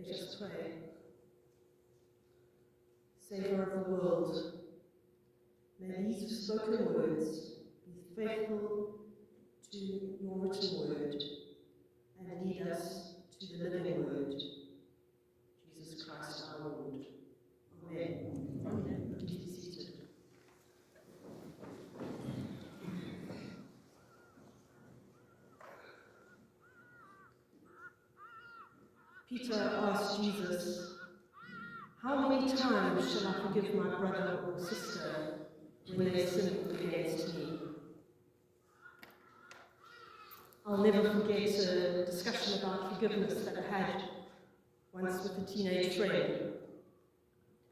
Let us pray. Saviour of the world, may these spoken words be faithful to your written word and lead us to the living word, Jesus Christ our Lord. Amen. Amen. Please be seated. Peter asked Jesus, "How many times shall I forgive my brother or sister when they sin against me?" I'll never forget a discussion about forgiveness that I had once with a teenage friend.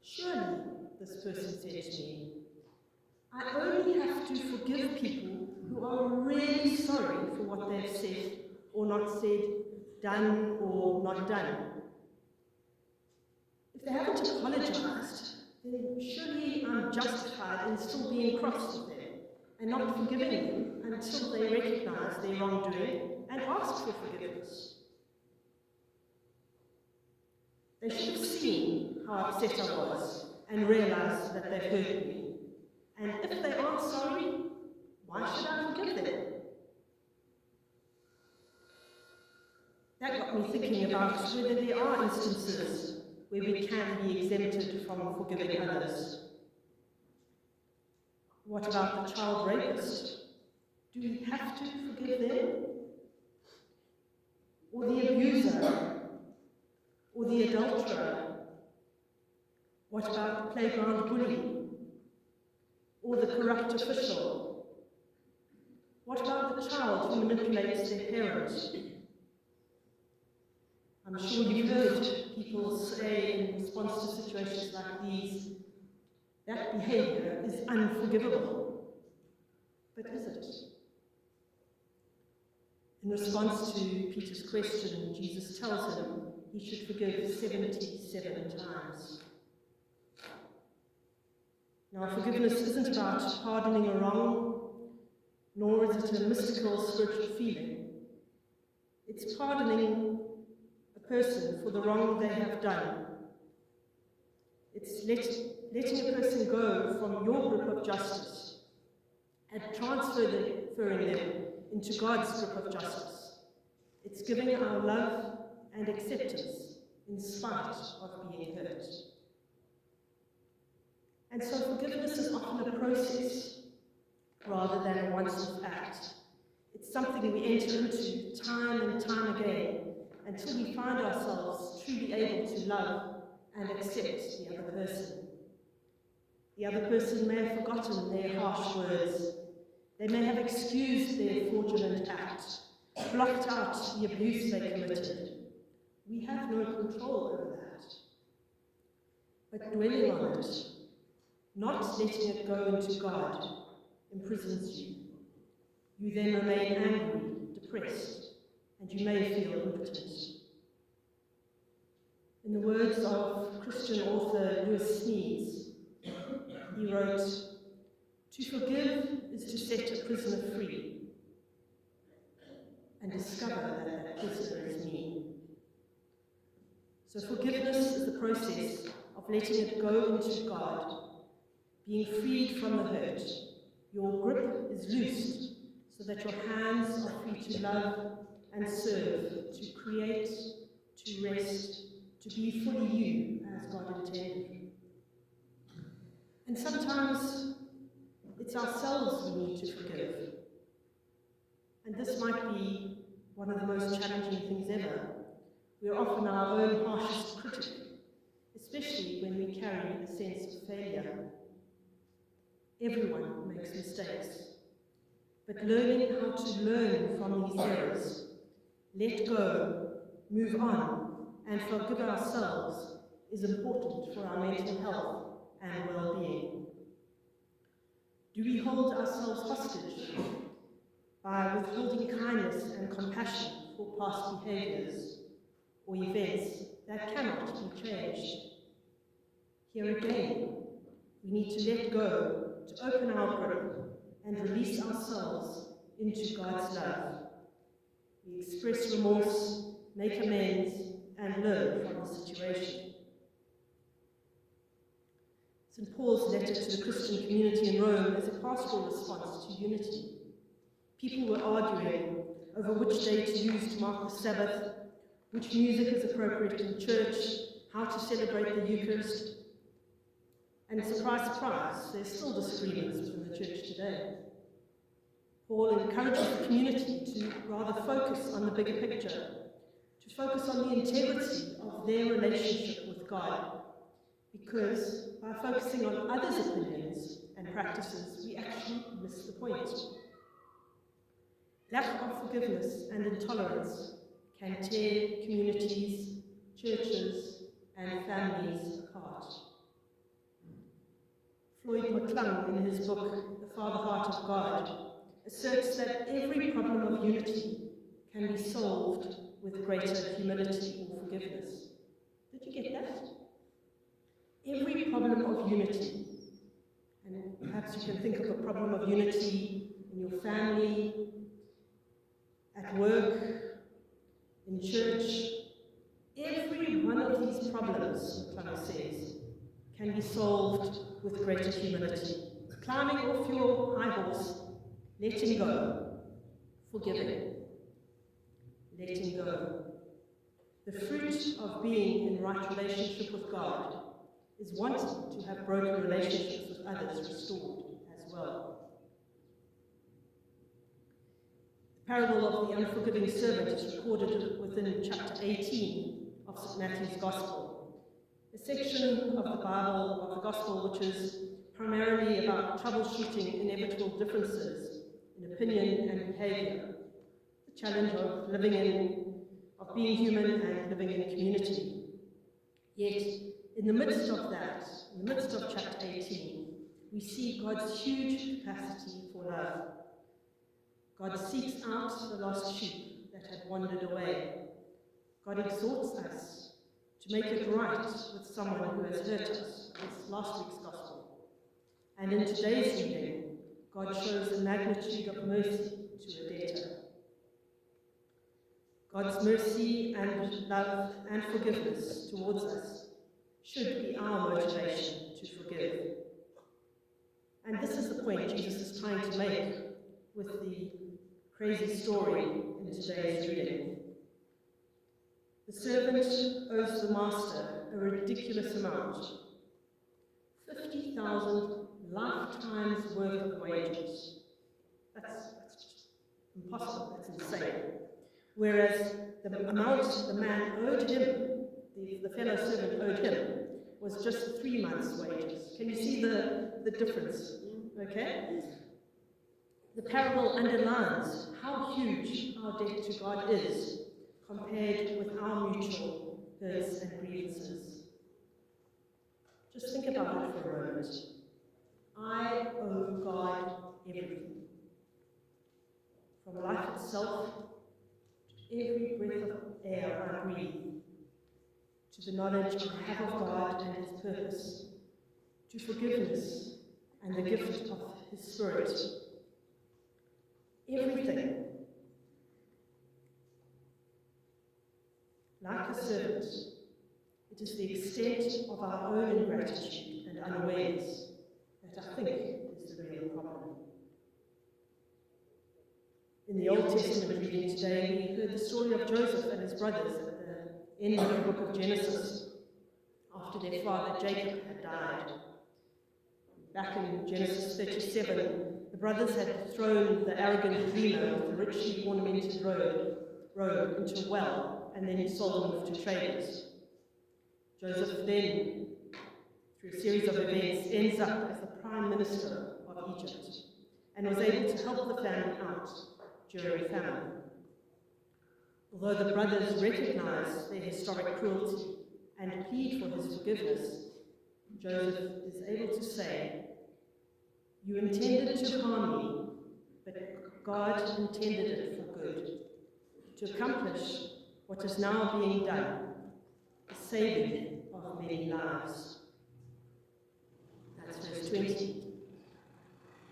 "Surely," this person said to me, "I only have to forgive people who are really sorry for what they've said or not said, done or not done. If they haven't apologized, then surely I'm justified in still being cross with them and not forgiving them until they recognize their wrongdoing and ask for forgiveness. They should have seen how upset I was and realized that they've hurt me. And if they aren't sorry, why should I forgive them?" That got me thinking about whether there are instances where we can be exempted from forgiving others. What about the child rapist? Do we have to forgive them? Or the abuser? Or the adulterer? What about the playground bully? Or the corrupt official? What about the child who manipulates their parents? I'm sure you've heard people say in response to situations like these, that behavior is unforgivable. But is it? In response to Peter's question, Jesus tells him he should forgive 77 times. Now, forgiveness isn't about pardoning a wrong, nor is it a mystical spiritual feeling. It's pardoning a person for the wrong they have done. It's letting a person go from your grip of justice and transferring them into God's grip of justice. It's giving our love and acceptance in spite of being hurt. And so forgiveness is often a process rather than a once-off act. It's something we enter into time and time again until we find ourselves truly able to love and accept the other person. The other person may have forgotten their harsh words. They may have excused their fraudulent act, blocked out the abuse they committed. We have no control over that. But dwelling on it, not letting it go into God, imprisons you. You then remain angry, depressed, and you may feel impotent. In the words of Christian author Lewis Smedes, he wrote, "To forgive is to set a prisoner free and discover that that prisoner is me." So forgiveness is the process of letting it go into God, being freed from the hurt. Your grip is loosed so that your hands are free to love and serve, to create, to rest, to be fully you as God intended. And sometimes it's ourselves we need to forgive. And this might be one of the most challenging things ever. We're often our own harshest critic, especially when we carry a sense of failure. Everyone makes mistakes. But learning how to learn from these errors, let go, move on, and forgive ourselves is important for our mental health and well-being. Do we hold ourselves hostage by withholding kindness and compassion for past behaviors or events that cannot be changed? Here again, we need to let go, to open our grip and release ourselves into God's love. We express remorse, make amends, and learn from the situation. St. Paul's letter to the Christian community in Rome is a pastoral response to unity. People were arguing over which day to use to mark the Sabbath, which music is appropriate in church, how to celebrate the Eucharist. And surprise, surprise, there's still disagreements within the church today. Paul encourages the community to rather focus on the bigger picture, to focus on the integrity of their relationship with God, because by focusing on others' opinions and practices, we actually miss the point. Lack of forgiveness and intolerance can tear communities, churches, and families apart. Floyd McClung, in his book, The Father Heart of God, asserts that every problem of unity can be solved with greater humility or forgiveness. Did you get that? Every problem of unity, and perhaps you can think of a problem of unity in your family, at work, in church. Every one of these problems, McClung says, can be solved with greater humility. Climbing off your high horse, letting go, forgiving, letting go. The fruit of being in right relationship with God is wanting to have broken relationships with others restored as well. The parable of the unforgiving servant is recorded within chapter 18 of St. Matthew's Gospel, a section of the Bible, of the Gospel, which is primarily about troubleshooting inevitable differences in opinion and behavior, the challenge of being human and living in community. Yet, in the midst of that, in the midst of chapter 18, we see God's huge capacity for love. God seeks out the lost sheep that had wandered away. God exhorts us to make it right with someone who has hurt us. That's last week's gospel. And in today's reading, God shows the magnitude of mercy to a debtor. God's mercy and love and forgiveness towards us should be our motivation to forgive. And this is the point Jesus is trying to make with the crazy story in today's reading. The servant owes the master a ridiculous amount, 50,000 lifetimes worth of wages. That's impossible, that's insane. Whereas the amount the man owed him, the fellow servant owed him, was just 3 months' wages. Can you see the difference? Okay? The parable underlines how huge our debt to God is compared with our mutual hurts and grievances. Just think about it for a moment. I owe God everything. From life itself, to every breath of air I breathe, to the knowledge I have of God and His purpose, to forgiveness and the gift of His Spirit. Everything. Like the servant, it is the extent of our own ingratitude and unawareness that I think is the real problem. In the Old Testament reading today, we heard the story of Joseph and his brothers at the end of the book of Genesis, after their father Jacob had died. Back in Genesis 37, the brothers had thrown the arrogant dreamer with the richly ornamented robe into a well, and then sold him off to traders. Joseph then, through a series of events, ends up as the Prime Minister of Egypt, and was able to help the family out during famine. Although the brothers recognize their historic cruelty and plead for his forgiveness, Joseph is able to say, "You intended to harm me, but God intended it for good, to accomplish what is now being done, the saving of many lives." That's verse 20.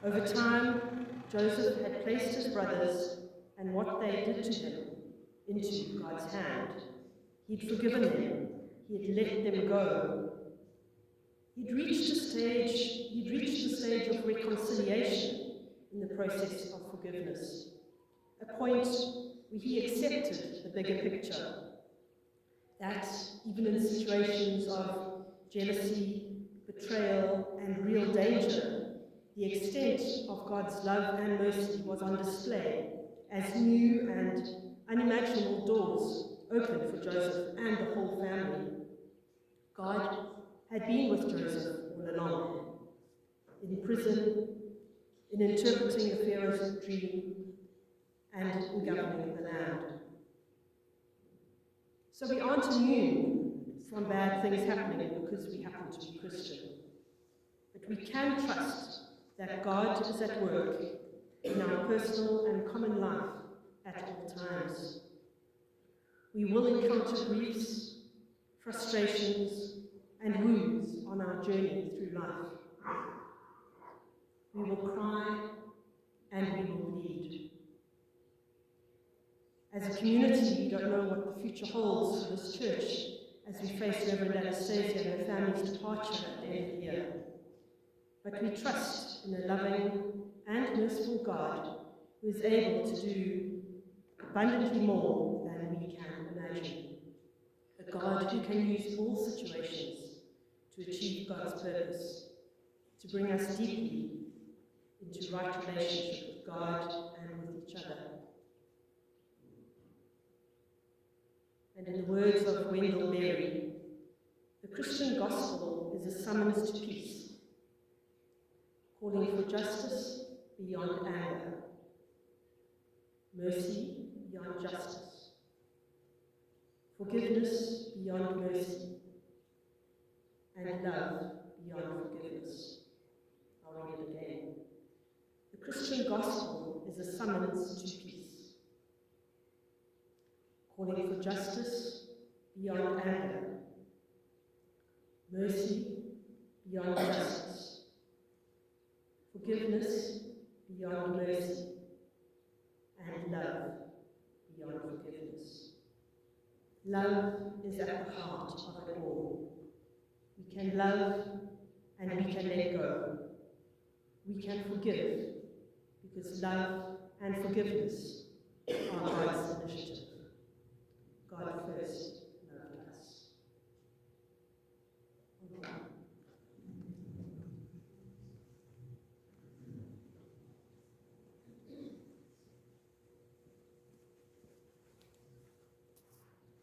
Over time, Joseph had placed his brothers and what they did to him into God's hand. He'd forgiven them. He'd let them go. He'd reached the stage of reconciliation in the process of forgiveness, a point where he accepted the bigger picture, that even in situations of jealousy, betrayal, and real danger, the extent of God's love and mercy was on display as new and unimaginable doors opened for Joseph and the whole family. God had been with Joseph all along, in prison, in interpreting the Pharaoh's dream, and in governing the land. So we aren't immune from bad things happening because we happen to be Christian. But we can trust that God is at work in our personal and common life at all times. We will encounter griefs, frustrations, and wounds on our journey through life. We will cry and we will bleed. As a community, we don't know what the future holds for this church as we face Reverend Anastasia and her family's departure at the end of the year. But we trust in a loving and merciful God who is able to do abundantly more than we can imagine. A God who can use all situations to achieve God's purpose, to bring us deeply into right relationship with God and with each other. And in the words of Wendell Berry, the Christian gospel is a summons to peace, calling for justice beyond anger, mercy beyond justice, forgiveness beyond mercy, and love beyond forgiveness. I'll read it again. The Christian gospel is a summons to peace, calling for justice beyond anger, mercy beyond justice, forgiveness beyond mercy, and love beyond forgiveness. Love is at the heart of it all. We can love and we can let go. We can forgive because love and forgiveness are God's initiative.